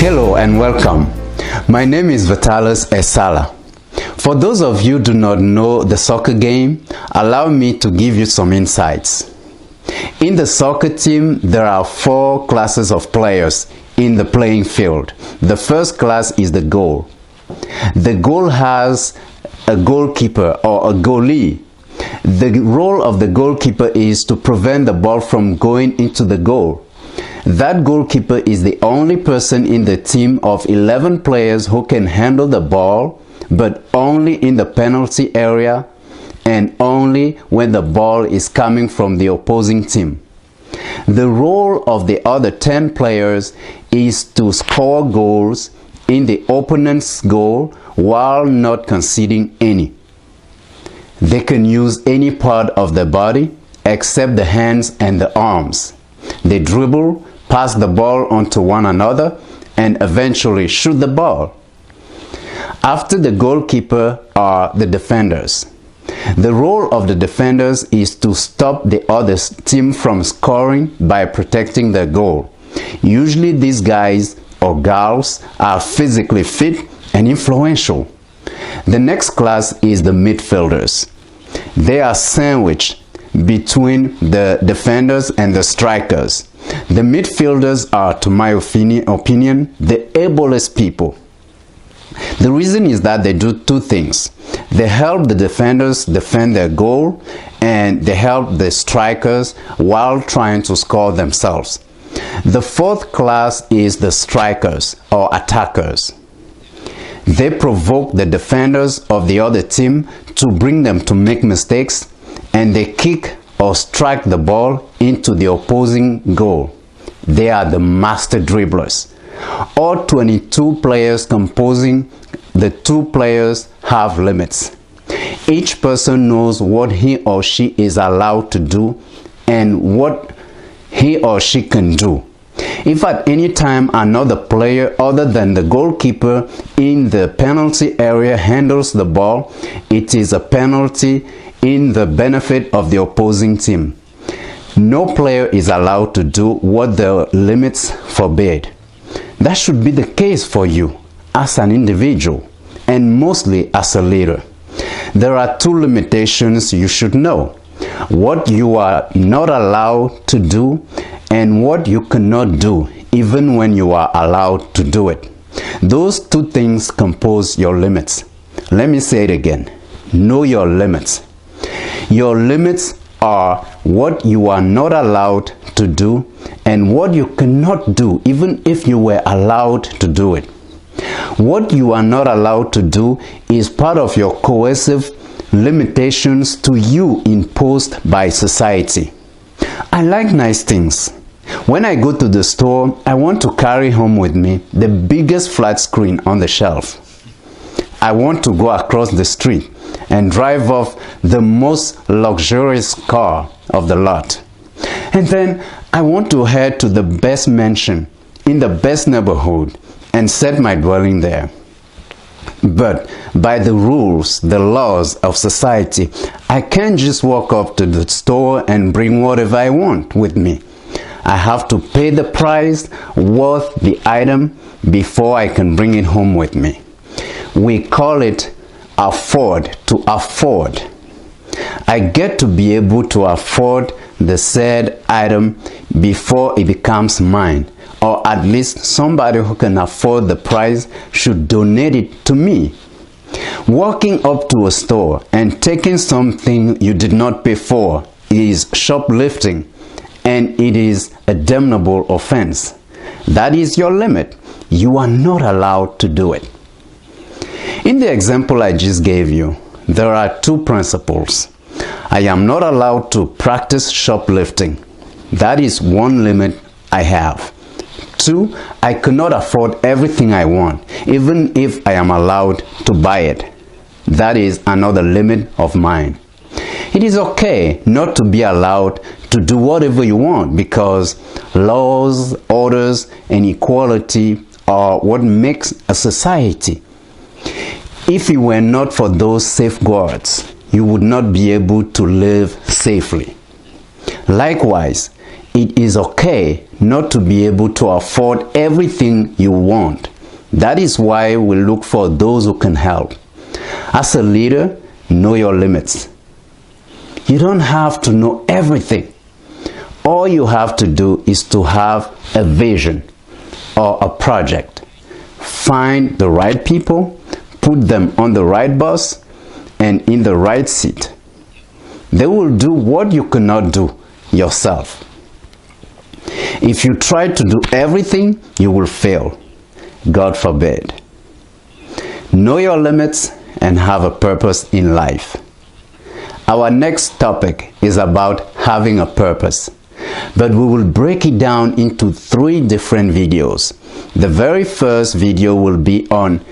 Hello and welcome. My name is VitalisEssala. For those of you who do not know the soccer game, allow me to give you some insights. In the soccer team, there are 4 classes of players in the playing field. The first class is the goal. The goal has a goalkeeper or a goalie. The role of the goalkeeper is to prevent the ball from going into the goal. That goalkeeper is the only person in the team of 11 players who can handle the ball, but only in the penalty area and only when the ball is coming from the opposing team. The role of the other 10 players is to score goals in the opponent's goal while not conceding any. They can use any part of the body except the hands and the arms. They dribble, pass the ball onto one another, and eventually shoot the ball. After the goalkeeper are the defenders. The role of the defenders is to stop the other team from scoring by protecting the goal. Usually these guys or gals are physically fit and influential. The next class is the midfielders. They are sandwiched between the defenders and the strikers. The midfielders are, to my opinion, the ablest people. The reason is that they do 2 things. They help the defenders defend their goal, and they help the strikers while trying to score themselves. The 4th class is the strikers or attackers. They provoke the defenders of the other team to bring them to make mistakes, and they kick or strike the ball into the opposing goal. They are the master dribblers. All 22 players composing the 2 players have limits. Each person knows what he or she is allowed to do and what he or she can do. If at any time another player other than the goalkeeper in the penalty area handles the ball, it is a penalty in the benefit of the opposing team. No player is allowed to do what the limits forbid. That should be the case for you as an individual and mostly as a leader. There are 2 limitations you should know: what you are not allowed to do and what you cannot do even when you are allowed to do it. Those 2 things compose your limits. Let me say it again. Know your limits. Your limits are what you are not allowed to do and what you cannot do even if you were allowed to do it. What you are not allowed to do is part of your coercive limitations to you imposed by society. I like nice things. When I go to the store, I want to carry home with me the biggest flat screen on the shelf. I want to go across the street and drive off the most luxurious car of the lot. And then I want to head to the best mansion in the best neighborhood and set my dwelling there. But by the rules, the laws of society, I can't just walk up to the store and bring whatever I want with me. I have to pay the price worth the item before I can bring it home with me. We call it to afford. I get to be able to afford the said item before it becomes mine, or at least somebody who can afford the price should donate it to me. Walking up to a store and taking something you did not pay for is shoplifting, and it is a damnable offense. That is your limit. You are not allowed to do it. In the example I just gave you, there are 2 principles. I am not allowed to practice shoplifting. That is one limit I have. 2, I cannot afford everything I want, even if I am allowed to buy it. That is another limit of mine. It is okay not to be allowed to do whatever you want because laws, orders, and equality are what makes a society. If it were not for those safeguards, you would not be able to live safely. Likewise, it is okay not to be able to afford everything you want. That is why we look for those who can help. As a leader, know your limits. You don't have to know everything. All you have to do is to have a vision or a project. Find the right people, put them on the right bus and in the right seat. They will do what you cannot do yourself. If you try to do everything, you will fail. God forbid. Know your limits and have a purpose in life. Our next topic is about having a purpose, but we will break it down into 3 different videos. The very first video will be on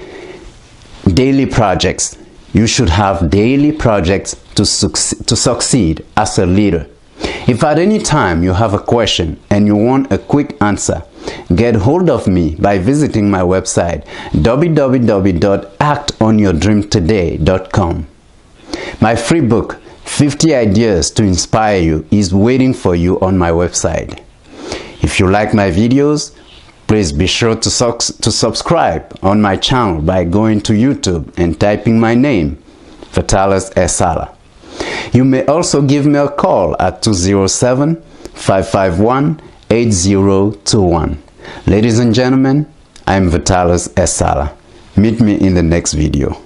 daily projects. You should have daily projects to succeed as a leader. If at any time you have a question and you want a quick answer, get hold of me by visiting my website www.actonyourdreamtoday.com. My free book, 50 Ideas to Inspire You, is waiting for you on my website. If you like my videos, please be sure to subscribe on my channel by going to YouTube and typing my name, VitalisEssala. You may also give me a call at 207-551-8021. Ladies and gentlemen, I'm VitalisEssala. Meet me in the next video.